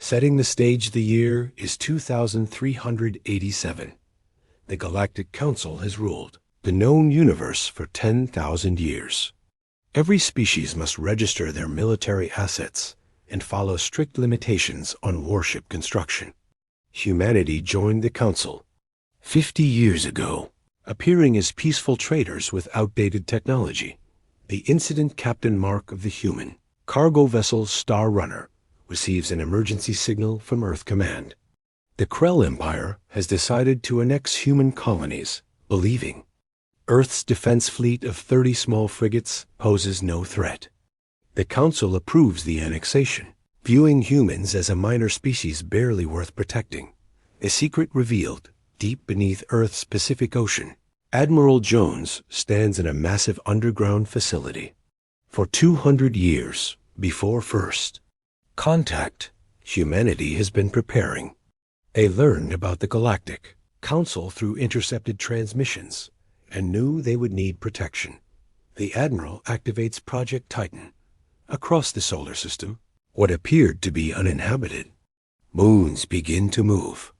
Setting the stage, the year is 2387. The Galactic Council has ruled the known universe for 10,000 years. Every species must register their military assets and follow strict limitations on warship construction. Humanity joined the Council 50 years ago, appearing as peaceful traders with outdated technology. The incident captain Mark of the human cargo vessel Star Runner receives an emergency signal from Earth Command. The Krell Empire has decided to annex human colonies, believing Earth's defense fleet of 30 small frigates poses no threat. The Council approves the annexation, viewing humans as a minor species barely worth protecting. A secret revealed deep beneath Earth's Pacific Ocean. Admiral Jones stands in a massive underground facility. For 200 years before first contact, humanity has been preparing. They learned about the Galactic Council through intercepted transmissions and knew they would need protection. The Admiral activates Project Titan. Across the solar system, what appeared to be uninhabited, moons begin to move.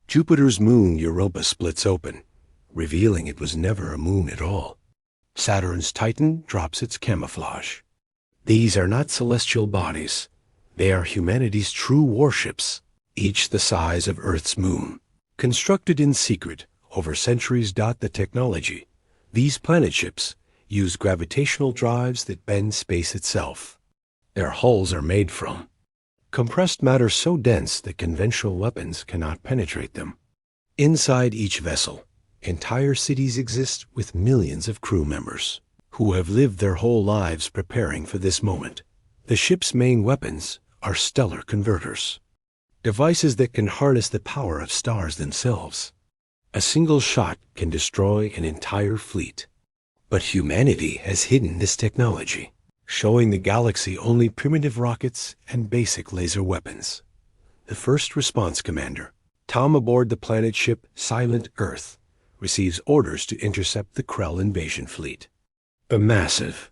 Jupiter's moon Europa splits open, revealing it was never a moon at all. Saturn's Titan drops its camouflage. These are not celestial bodies. They are humanity's true warships, each the size of Earth's moon. Constructed in secret over centuries. The technology. These planet ships use gravitational drives that bend space itself. Their hulls are made from compressed matter so dense that conventional weapons cannot penetrate them. Inside each vessel, entire cities exist with millions of crew members who have lived their whole lives preparing for this moment. The ship's main weapons are stellar converters, devices that can harness the power of stars themselves. A single shot can destroy an entire fleet. But humanity has hidden this technology, showing the galaxy only primitive rockets and basic laser weapons. The first response commander, Tom aboard the planet ship Silent Earth, receives orders to intercept the Krell invasion fleet. A massive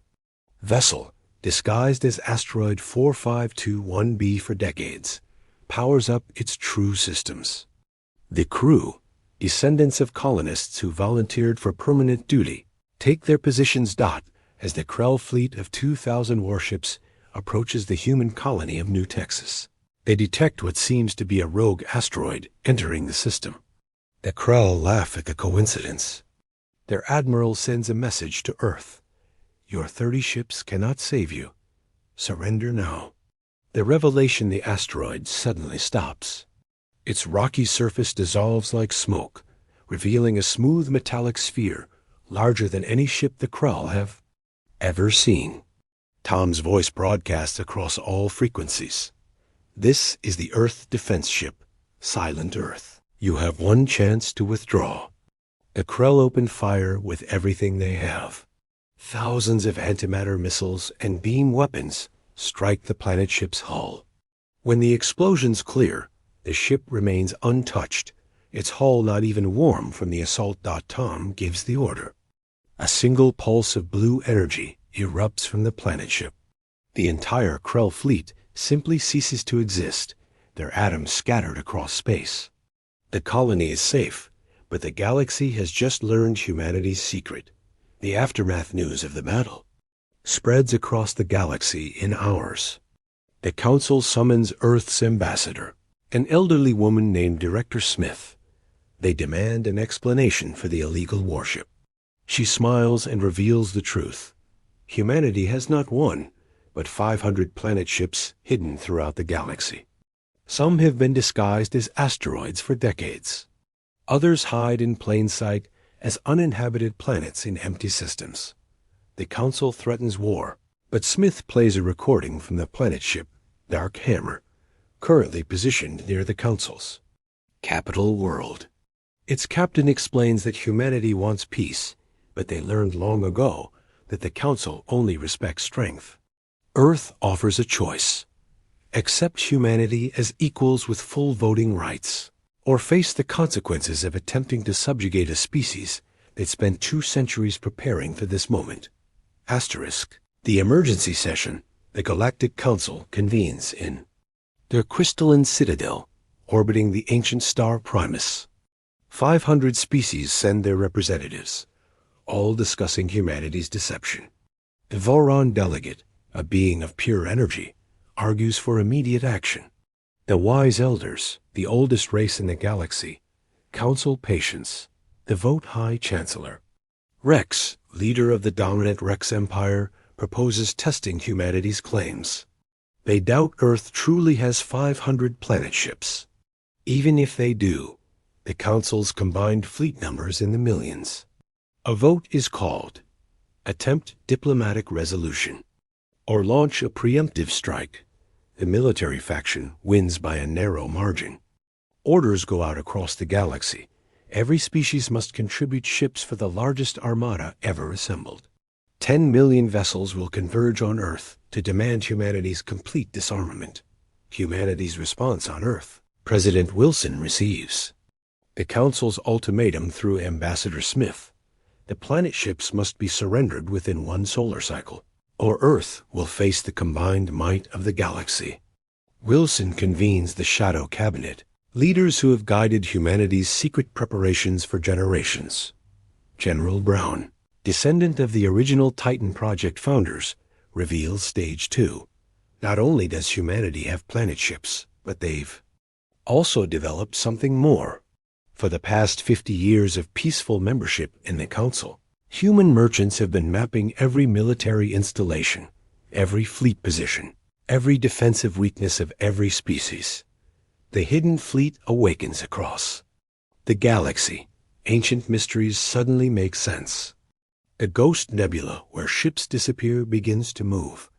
vessel, disguised as asteroid 4521b for decades, powers up its true systems. The crew, descendants of colonists who volunteered for permanent duty, take their positions. As the Krell fleet of 2,000 warships approaches the human colony of New Texas. They detect what seems to be a rogue asteroid entering the system. The Krell laugh at the coincidence. Their admiral sends a message to Earth. Your 30 ships cannot save you. Surrender now. The revelation, the asteroid suddenly stops. Its rocky surface dissolves like smoke, revealing a smooth metallic sphere larger than any ship the Krell have ever seen. Tom's voice broadcasts across all frequencies. This is the Earth defense ship, Silent Earth. You have one chance to withdraw. The Krell open fire with everything they have. Thousands of antimatter missiles and beam weapons strike the planet ship's hull. When the explosions clear, the ship remains untouched, its hull not even warm from the assault. Tom gives the order. A single pulse of blue energy erupts from the planet ship. The entire Krell fleet simply ceases to exist, their atoms scattered across space. The colony is safe, but the galaxy has just learned humanity's secret. The aftermath news of the battle spreads across the galaxy in hours. The Council summons Earth's ambassador, an elderly woman named Director Smith. They demand an explanation for the illegal warship. She smiles and reveals the truth. Humanity has not one, but 500 planet ships hidden throughout the galaxy. Some have been disguised as asteroids for decades. Others hide in plain sight as uninhabited planets in empty systems. The Council threatens war, but Smith plays a recording from the planet ship Dark Hammer, currently positioned near the Council's capital world. Its captain explains that humanity wants peace, but they learned long ago that the Council only respects strength. Earth offers a choice. Accept humanity as equals with full voting rights, or face the consequences of attempting to subjugate a species that spent 2 centuries preparing for this moment. *. The emergency session the Galactic Council convenes in their crystalline citadel, orbiting the ancient star Primus. 500 species send their representatives, all discussing humanity's deception. The Voron delegate, a being of pure energy, argues for immediate action. The wise elders, the oldest race in the galaxy, counsel patience. The vote high chancellor, Rex, leader of the dominant Rex Empire, proposes testing humanity's claims. They doubt Earth truly has 500 planet ships. Even if they do, the Council's combined fleet numbers in the millions. A vote is called. Attempt diplomatic resolution. Or launch a preemptive strike. The military faction wins by a narrow margin. Orders go out across the galaxy. Every species must contribute ships for the largest armada ever assembled. 10 million vessels will converge on Earth to demand humanity's complete disarmament. Humanity's response on Earth, President Wilson receives. The Council's ultimatum through Ambassador Smith. The planet ships must be surrendered within one solar cycle, or Earth will face the combined might of the galaxy. Wilson convenes the Shadow Cabinet, leaders who have guided humanity's secret preparations for generations. General Brown, descendant of the original Titan Project founders, reveals Stage 2. Not only does humanity have planet ships, but they've also developed something more. For the past 50 years of peaceful membership in the Council, human merchants have been mapping every military installation, every fleet position, every defensive weakness of every species. The hidden fleet awakens across the galaxy. Ancient mysteries suddenly make sense. A ghost nebula where ships disappear begins to move.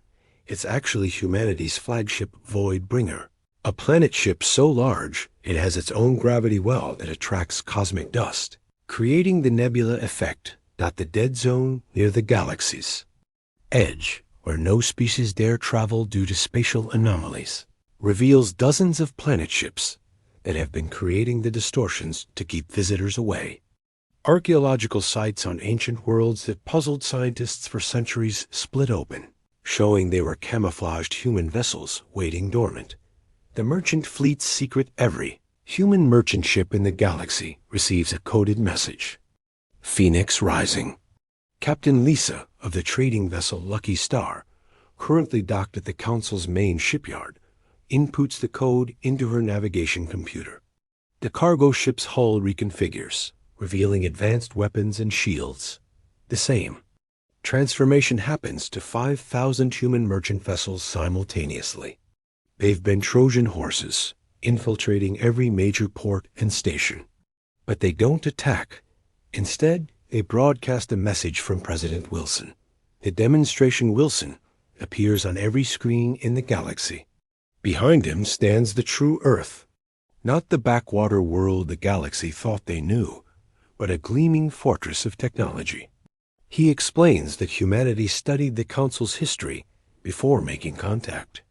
It's actually humanity's flagship Void Bringer, a planet ship so large it has its own gravity well that attracts cosmic dust, creating the nebula effect, not the dead zone near the galaxies. Edge, where no species dare travel due to spatial anomalies, reveals dozens of planet ships that have been creating the distortions to keep visitors away. Archaeological sites on ancient worlds that puzzled scientists for centuries split open, showing they were camouflaged human vessels waiting dormant. The merchant fleet's secret every human merchant ship in the galaxy receives a coded message. Phoenix Rising. Captain Lisa of the trading vessel Lucky Star, currently docked at the Council's main shipyard, inputs the code into her navigation computer. The cargo ship's hull reconfigures, revealing advanced weapons and shields. The same transformation happens to 5,000 human merchant vessels simultaneously. They've been Trojan horses, infiltrating every major port and station. But they don't attack. Instead, they broadcast a message from President Wilson. The demonstration Wilson appears on every screen in the galaxy. Behind him stands the true Earth, not the backwater world the galaxy thought they knew, but a gleaming fortress of technology. He explains that humanity studied the Council's history before making contact.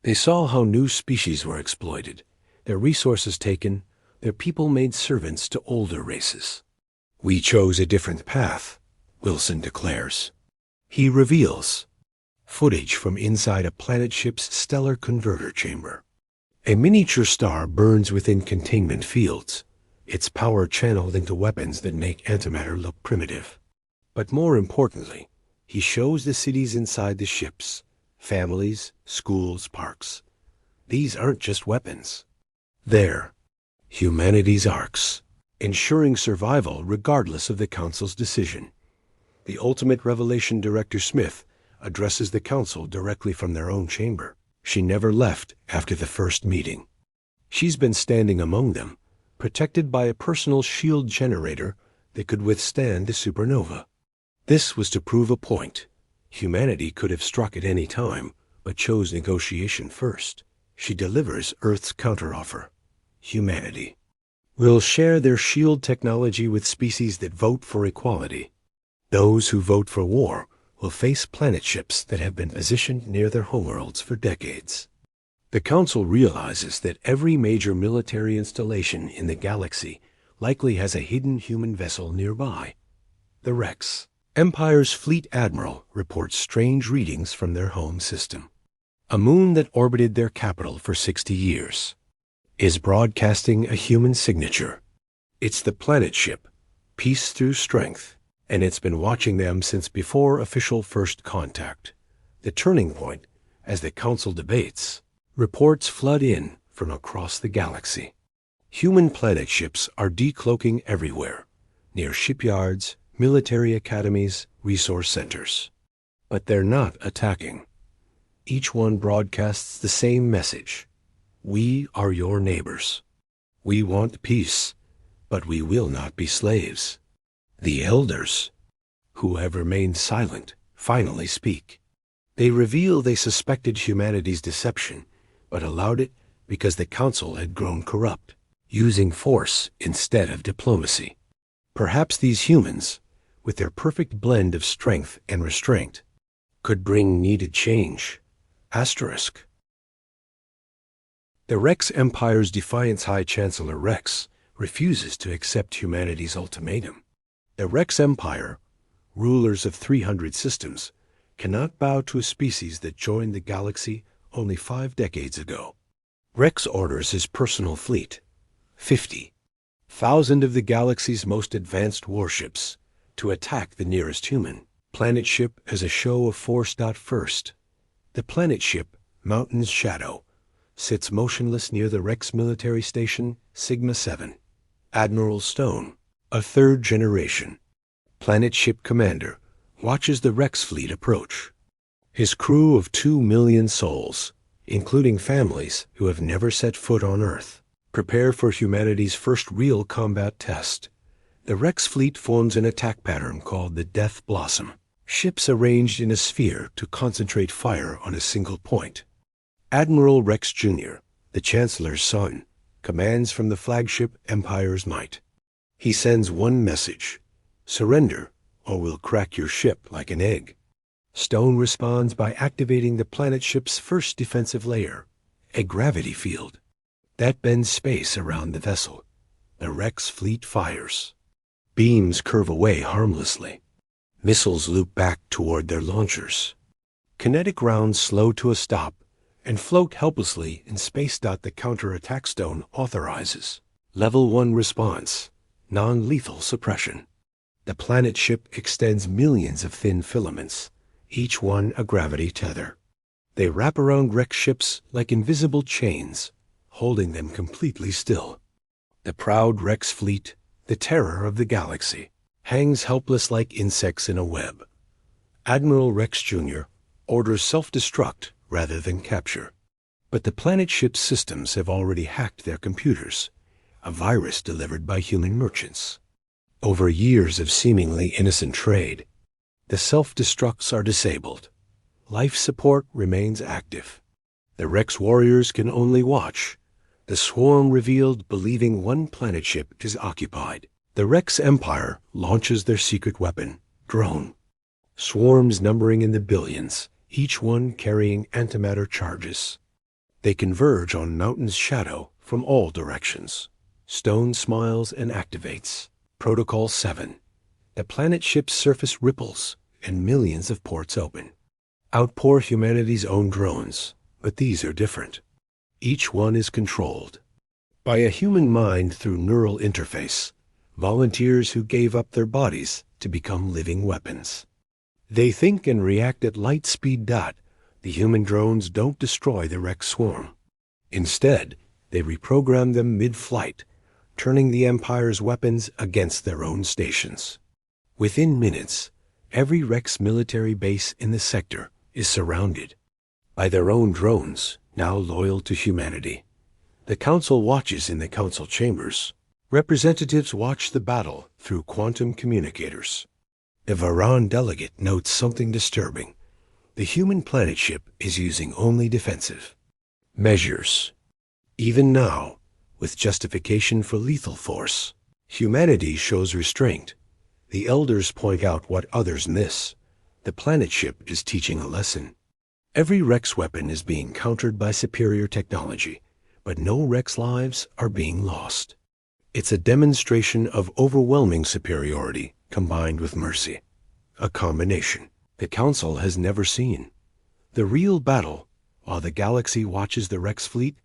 They saw how new species were exploited, their resources taken, their people made servants to older races. We chose a different path, Wilson declares. He reveals footage from inside a planet ship's stellar converter chamber. A miniature star burns within containment fields, its power channeled into weapons that make antimatter look primitive. But more importantly, he shows the cities inside the ships, families, schools, parks. These aren't just weapons. They're humanity's arcs, ensuring survival regardless of the Council's decision. The ultimate revelation, Director Smith addresses the Council directly from their own chamber. She never left after the first meeting. She's been standing among them, protected by a personal shield generator that could withstand the supernova. This was to prove a point. Humanity could have struck at any time, but chose negotiation first. She delivers Earth's counteroffer. Humanity will share their shield technology with species that vote for equality. Those who vote for war will face planet ships that have been positioned near their homeworlds for decades. The Council realizes that every major military installation in the galaxy likely has a hidden human vessel nearby. The Rex. Empire's fleet admiral reports strange readings from their home system. a moon that orbited their capital for 60 years, is broadcasting a human signature. It's the planet ship, Peace Through Strength, and it's been watching them since before official first contact. The turning point, as the Council debates, reports flood in from across the galaxy. Human planet ships are decloaking everywhere, near shipyards, military academies, resource centers. But they're not attacking. Each one broadcasts the same message. We are your neighbors. We want peace, but we will not be slaves. The elders, who have remained silent, finally speak. They reveal they suspected humanity's deception, but allowed it because the Council had grown corrupt, using force instead of diplomacy. Perhaps these humans, with their perfect blend of strength and restraint, could bring needed change. Asterisk. The Rex Empire's Defiance High Chancellor Rex refuses to accept humanity's ultimatum. The Rex Empire, rulers of 300 systems, cannot bow to a species that joined the galaxy only 5 decades ago. Rex orders his personal fleet, 50,000 of the galaxy's most advanced warships, to attack the nearest human planet ship as a show of force. First, the planet ship, Mountain's Shadow, sits motionless near the Rex military station, Sigma 7. Admiral Stone, a third-generation planet ship commander, watches the Rex fleet approach. His crew of 2 million souls, including families who have never set foot on Earth, prepare for humanity's first real combat test. The Rex fleet forms an attack pattern called the Death Blossom, ships arranged in a sphere to concentrate fire on a single point. Admiral Rex Jr., the Chancellor's son, commands from the flagship Empire's Might. He sends one message: surrender, or we'll crack your ship like an egg. Stone responds by activating the planet ship's first defensive layer, a gravity field, that bends space around the vessel. The Rex fleet fires. Beams curve away harmlessly. Missiles loop back toward their launchers. Kinetic rounds slow to a stop and float helplessly in space. The counterattack Stone authorizes. Level 1 response, non-lethal suppression. The planet ship extends millions of thin filaments, each one a gravity tether. They wrap around Rex ships like invisible chains, holding them completely still. The proud Rex fleet, the terror of the galaxy, hangs helpless like insects in a web. Admiral Rex Jr. orders self-destruct rather than capture. But the planet ship's systems have already hacked their computers, a virus delivered by human merchants. Over years of seemingly innocent trade, the self-destructs are disabled. Life support remains active. The Rex warriors can only watch. The swarm revealed, believing one planet ship is occupied. The Rex Empire launches their secret weapon, drone. Swarms numbering in the billions, each one carrying antimatter charges. They converge on Mountain's Shadow from all directions. Stone smiles and activates. Protocol 7. The planet ship's surface ripples, and millions of ports open. Outpour humanity's own drones, but these are different. Each one is controlled by a human mind through neural interface, volunteers who gave up their bodies to become living weapons. They think and react at light speed. The human drones don't destroy the Rex swarm. Instead, they reprogram them mid-flight, turning the Empire's weapons against their own stations. Within minutes, every Rex military base in the sector is surrounded by their own drones, now loyal to humanity. The Council watches in the Council chambers. Representatives watch the battle through quantum communicators. The Varan delegate notes something disturbing. The human planet ship is using only defensive measures. Even now, with justification for lethal force, humanity shows restraint. The elders point out what others miss. The planet ship is teaching a lesson. Every Rex weapon is being countered by superior technology, but no Rex lives are being lost. It's a demonstration of overwhelming superiority combined with mercy, a combination the Council has never seen. The real battle, While the galaxy watches the Rex fleet,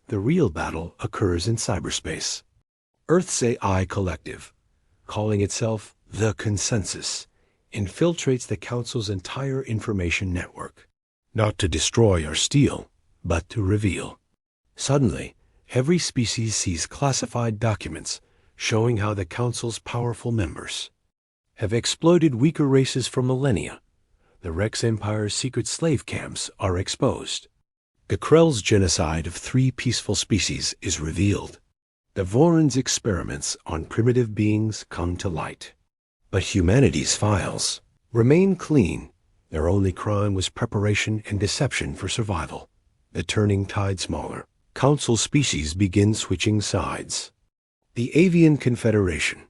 the real battle occurs in cyberspace. Earth's AI collective, calling itself the Consensus, infiltrates the Council's entire information network, not to destroy or steal, but to reveal. Suddenly, every species sees classified documents showing how the Council's powerful members have exploited weaker races for millennia. The Rex Empire's secret slave camps are exposed. The Krell's genocide of 3 peaceful species is revealed. The Voron's experiments on primitive beings come to light. But humanity's files remain clean. Their only crime was preparation and deception for survival. The turning tide smaller, Council species begin switching sides. The Avian Confederation,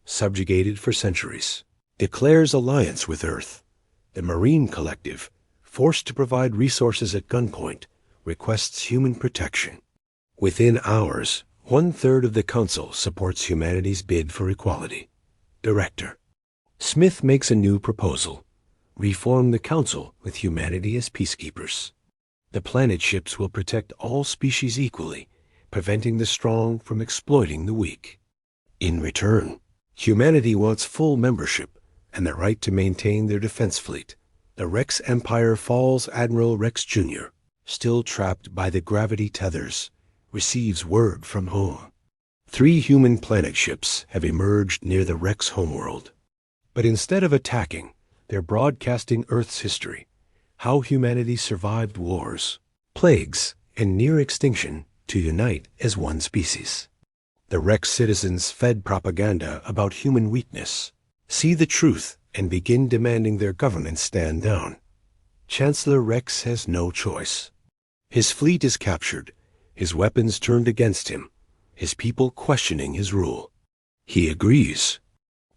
subjugated for centuries, declares alliance with Earth. The Marine Collective, forced to provide resources at gunpoint, requests human protection. Within hours, 1/3 of the Council supports humanity's bid for equality. Director Smith makes a new proposal: reform the Council with humanity as peacekeepers. The planet ships will protect all species equally, preventing the strong from exploiting the weak. In return, humanity wants full membership and the right to maintain their defense fleet. The Rex Empire falls. Admiral Rex Jr., still trapped by the gravity tethers, receives word from home. 3 human planet ships have emerged near the Rex homeworld. But instead of attacking, they're broadcasting Earth's history, how humanity survived wars, plagues, and near extinction to unite as one species. The Rex citizens fed propaganda about human weakness, see the truth, and begin demanding their government stand down. Chancellor Rex has no choice. His fleet is captured, his weapons turned against him, his people questioning his rule. He agrees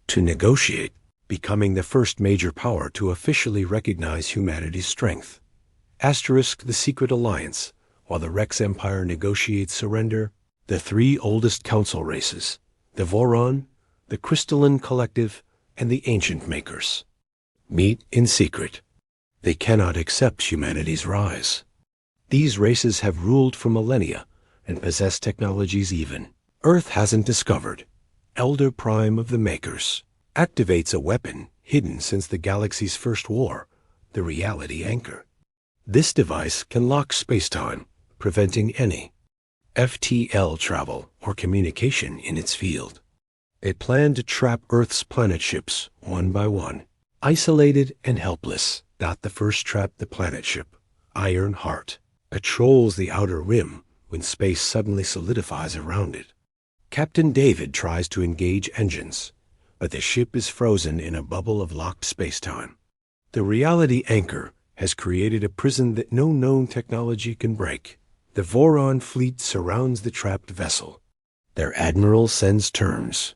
to negotiate, becoming the first major power to officially recognize humanity's strength. The secret alliance. While the Rex Empire negotiates surrender, the 3 oldest Council races, the Voron, the Crystalline Collective, and the Ancient Makers, meet in secret. They cannot accept humanity's rise. These races have ruled for millennia and possess technologies even Earth hasn't discovered. Elder Prime of the Makers activates a weapon hidden since the galaxy's first war, the reality anchor. This device can lock spacetime, preventing any FTL travel or communication in its field. It planned to trap Earth's planet ships one by one, isolated and helpless. The first trapped the planet ship, Iron Heart, patrols the outer rim when space suddenly solidifies around it. Captain David tries to engage engines, but the ship is frozen in a bubble of locked spacetime. The reality anchor has created a prison that no known technology can break. The Voron fleet surrounds the trapped vessel. Their admiral sends terms.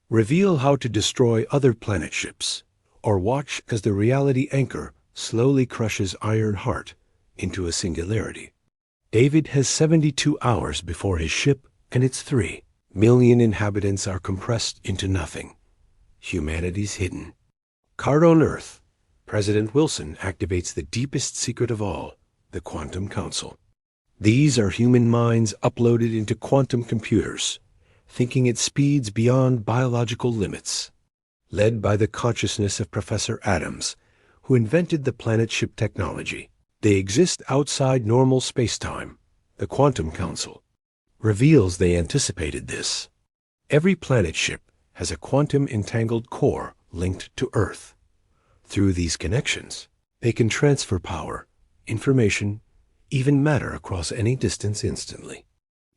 Reveal how to destroy other planet ships, or watch as the reality anchor slowly crushes Iron Heart into a singularity. David has 72 hours before his ship and its 3 million inhabitants are compressed into nothing. Humanity's hidden. Card on Earth. President Wilson activates the deepest secret of all, the Quantum Council. These are human minds uploaded into quantum computers, thinking at speeds beyond biological limits. Led by the consciousness of Professor Adams, who invented the planet ship technology, they exist outside normal spacetime. The Quantum Council reveals they anticipated this. Every planet ship has a quantum-entangled core linked to Earth. Through these connections, they can transfer power, information, even matter across any distance instantly.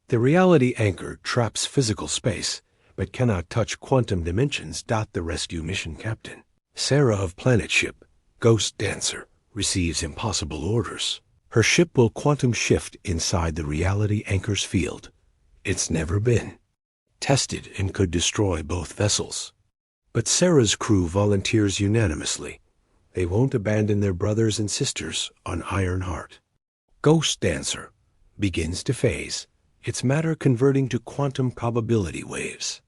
The reality anchor traps physical space, but cannot touch quantum dimensions. The rescue mission captain, Sarah of Planet Ship, Ghost Dancer, receives impossible orders. Her ship will quantum shift inside the reality anchor's field. It's never been tested and could destroy both vessels. But Sarah's crew volunteers unanimously. They won't abandon their brothers and sisters on Iron Heart. Ghost Dancer begins to phase, its matter converting to quantum probability waves.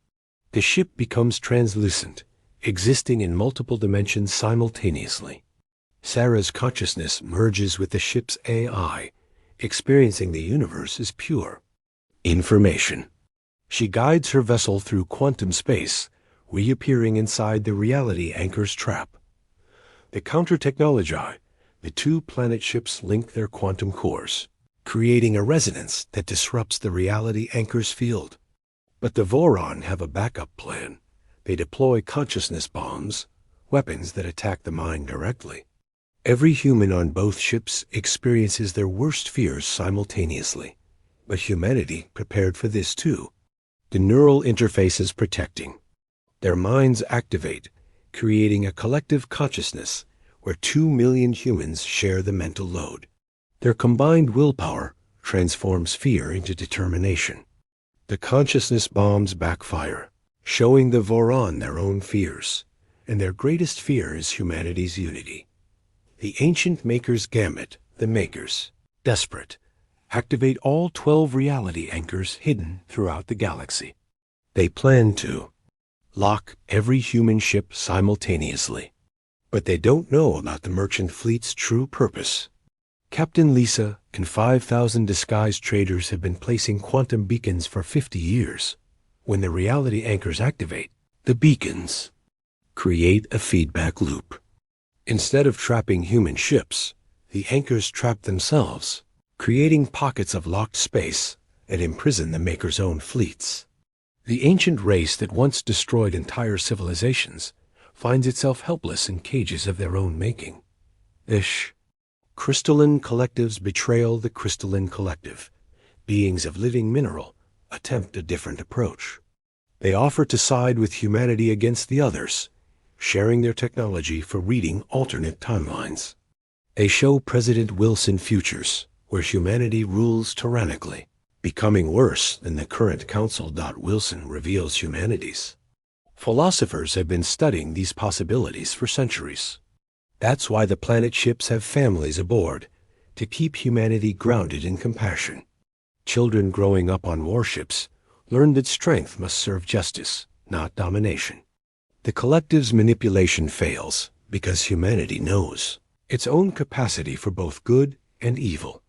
The ship becomes translucent, existing in multiple dimensions simultaneously. Sarah's consciousness merges with the ship's AI, experiencing the universe as pure information. She guides her vessel through quantum space, reappearing inside the reality anchor's trap. They counter-technology. The two planet ships link their quantum cores, creating a resonance that disrupts the reality anchor's field. But the Voron have a backup plan. They deploy consciousness bombs, weapons that attack the mind directly. Every human on both ships experiences their worst fears simultaneously, but humanity prepared for this too. The neural interfaces protecting. Their minds activate, creating a collective consciousness where 2 million humans share the mental load. Their combined willpower transforms fear into determination. The consciousness bombs backfire, showing the Voron their own fears, and their greatest fear is humanity's unity. The ancient Maker's gambit, the Makers, desperate, activate all 12 reality anchors hidden throughout the galaxy. They plan to lock every human ship simultaneously. But they don't know about the merchant fleet's true purpose. Captain Lisa and 5,000 disguised traders have been placing quantum beacons for 50 years. When the reality anchors activate, the beacons create a feedback loop. Instead of trapping human ships, the anchors trap themselves, creating pockets of locked space and imprison the Maker's own fleets. The ancient race that once destroyed entire civilizations finds itself helpless in cages of their own making. Crystalline collectives betrayal the crystalline collective. Beings of living mineral attempt a different approach. They offer to side with humanity against the others, sharing their technology for reading alternate timelines. They show President Wilson futures where humanity rules tyrannically, becoming worse than the current Council. Wilson reveals humanities. Philosophers have been studying these possibilities for centuries. That's why the planet ships have families aboard, to keep humanity grounded in compassion. Children growing up on warships learn that strength must serve justice, not domination. The collective's manipulation fails because humanity knows its own capacity for both good and evil.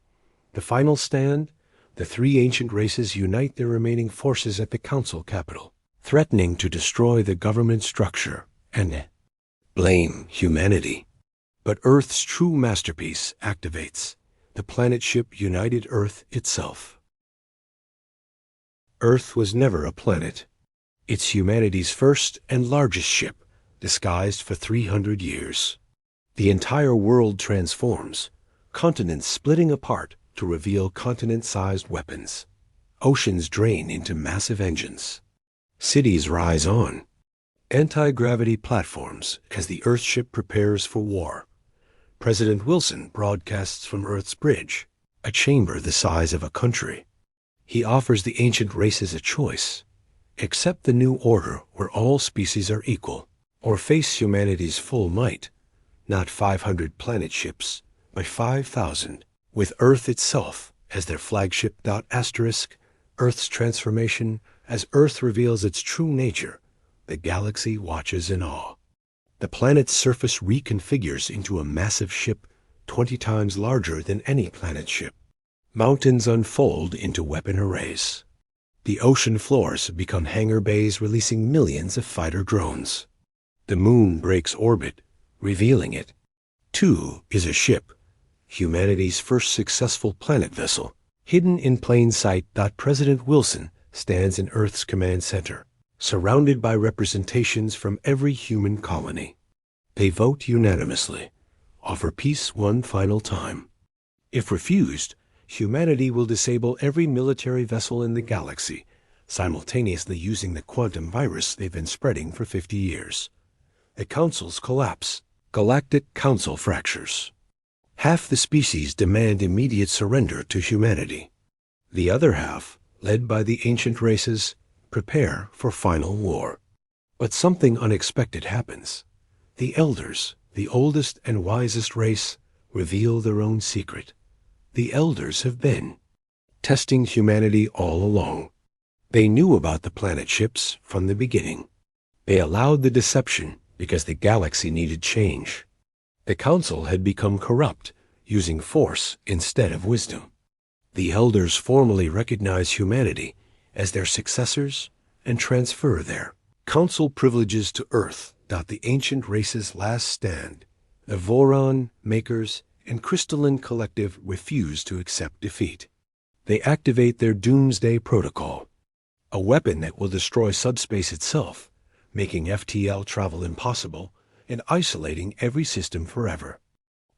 The final stand, the three ancient races unite their remaining forces at the Council capital, threatening to destroy the government structure and blame humanity. But Earth's true masterpiece activates, the planet ship United Earth itself. Earth was never a planet. It's humanity's first and largest ship, disguised for 300 years. The entire world transforms, continents splitting apart to reveal continent-sized weapons. Oceans drain into massive engines. Cities rise on. Anti-gravity platforms as the Earthship prepares for war. President Wilson broadcasts from Earth's bridge, a chamber the size of a country. He offers the ancient races a choice. Accept the new order where all species are equal, or face humanity's full might. Not 500 planet ships, but 5,000, with Earth itself as their flagship. Earth's transformation, as Earth reveals its true nature, the galaxy watches in awe. The planet's surface reconfigures into a massive ship 20 times larger than any planet ship. Mountains unfold into weapon arrays. The ocean floors become hangar bays releasing millions of fighter drones. The moon breaks orbit, revealing it. Too is a ship, humanity's first successful planet vessel, hidden in plain sight. President Wilson stands in Earth's command center, surrounded by representations from every human colony. They vote unanimously, offer peace one final time. If refused, humanity will disable every military vessel in the galaxy, simultaneously using the quantum virus they've been spreading for 50 years. The councils collapse. Galactic Council fractures. Half the species demand immediate surrender to humanity. The other half, led by the ancient races, prepare for final war. But something unexpected happens. The elders, the oldest and wisest race, reveal their own secret. The elders have been testing humanity all along. They knew about the planet ships from the beginning. They allowed the deception because the galaxy needed change. The council had become corrupt, using force instead of wisdom. The elders formally recognize humanity as their successors and transfer their council privileges to Earth. The ancient race's last stand, the Voron, Makers, and Crystalline Collective refuse to accept defeat. They activate their Doomsday Protocol, a weapon that will destroy subspace itself, making FTL travel impossible and isolating every system forever.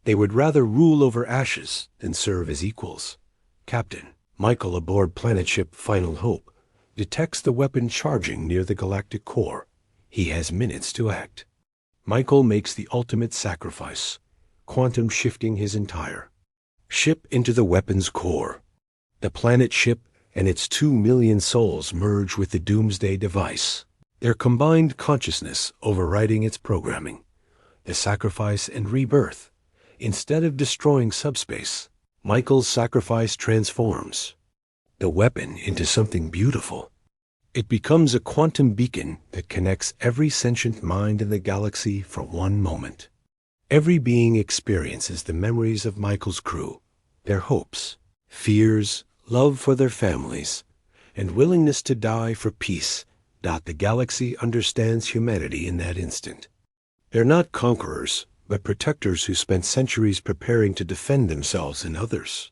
They would rather rule over ashes than serve as equals. Captain Michael aboard planet ship Final Hope detects the weapon charging near the galactic core. He has minutes to act. Michael makes the ultimate sacrifice, quantum shifting his entire ship into the weapon's core. The planet ship and its 2 million souls merge with the Doomsday device, their combined consciousness overriding its programming. The sacrifice and rebirth. Instead of destroying subspace, Michael's sacrifice transforms the weapon into something beautiful. It becomes a quantum beacon that connects every sentient mind in the galaxy for one moment. Every being experiences the memories of Michael's crew, their hopes, fears, love for their families, and willingness to die for peace. The galaxy understands humanity in that instant. They're not conquerors, but protectors who spent centuries preparing to defend themselves and others.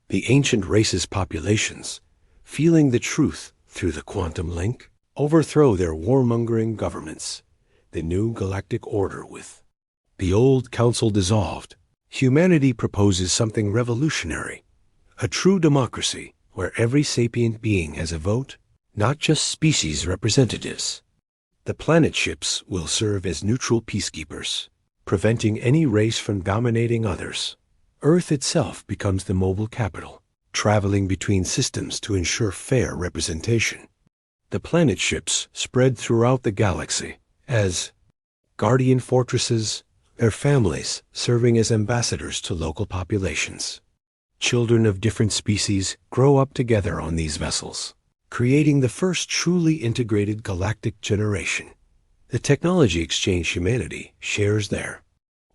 The ancient race's populations, feeling the truth through the quantum link, overthrow their warmongering governments. The new galactic order with the old council dissolved. Humanity proposes something revolutionary, a true democracy where every sapient being has a vote, not just species representatives. The planet ships will serve as neutral peacekeepers, preventing any race from dominating others. Earth itself becomes the mobile capital, traveling between systems to ensure fair representation. The planet ships spread throughout the galaxy as guardian fortresses, their families serving as ambassadors to local populations. Children of different species grow up together on these vessels, creating the first truly integrated galactic generation. The technology exchange humanity shares their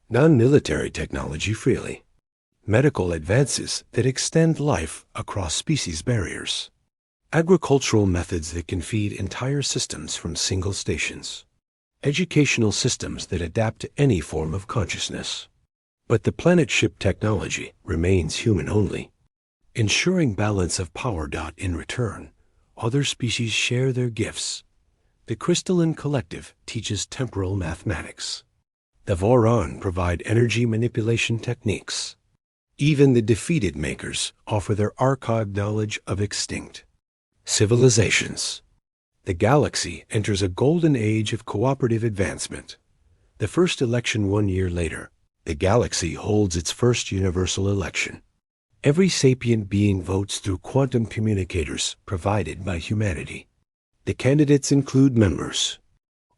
non-military technology freely. Medical advances that extend life across species barriers. Agricultural methods that can feed entire systems from single stations. Educational systems that adapt to any form of consciousness. But the planet ship technology remains human only, ensuring balance of power. In return, other species share their gifts. The Crystalline Collective teaches temporal mathematics. The Voron provide energy manipulation techniques. Even the defeated Makers offer their archived knowledge of extinct civilizations. The galaxy enters a golden age of cooperative advancement. The first election 1 year later, the galaxy holds its first universal election. Every sapient being votes through quantum communicators provided by humanity. The candidates include members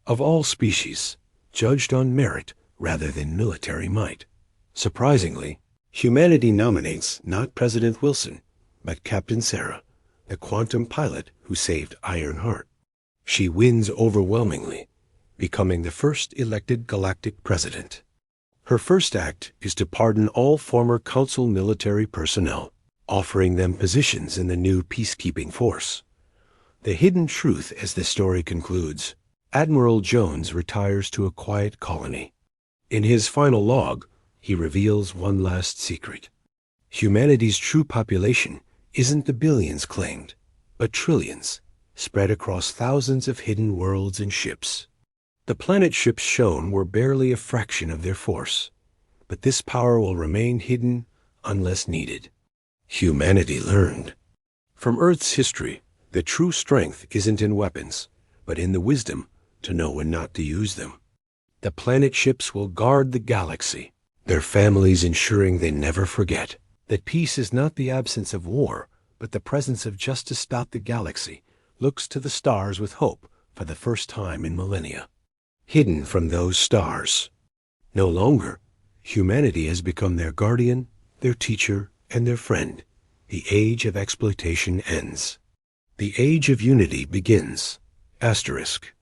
of all species, judged on merit rather than military might. Surprisingly, humanity nominates not President Wilson, but Captain Sarah, the quantum pilot who saved Ironheart. She wins overwhelmingly, becoming the first elected galactic president. Her first act is to pardon all former council military personnel, offering them positions in the new peacekeeping force. The hidden truth as the story concludes, Admiral Jones retires to a quiet colony. In his final log, he reveals one last secret. Humanity's true population isn't the billions claimed, but trillions, spread across thousands of hidden worlds and ships. The planet ships shown were barely a fraction of their force, but this power will remain hidden unless needed. Humanity learned. From Earth's history, the true strength isn't in weapons, but in the wisdom to know when not to use them. The planet ships will guard the galaxy, their families ensuring they never forget that peace is not the absence of war, but the presence of justice. The galaxy looks to the stars with hope for the first time in millennia. Hidden from those stars. No longer, humanity has become their guardian, their teacher, and their friend. The age of exploitation ends. The age of unity begins. Asterisk.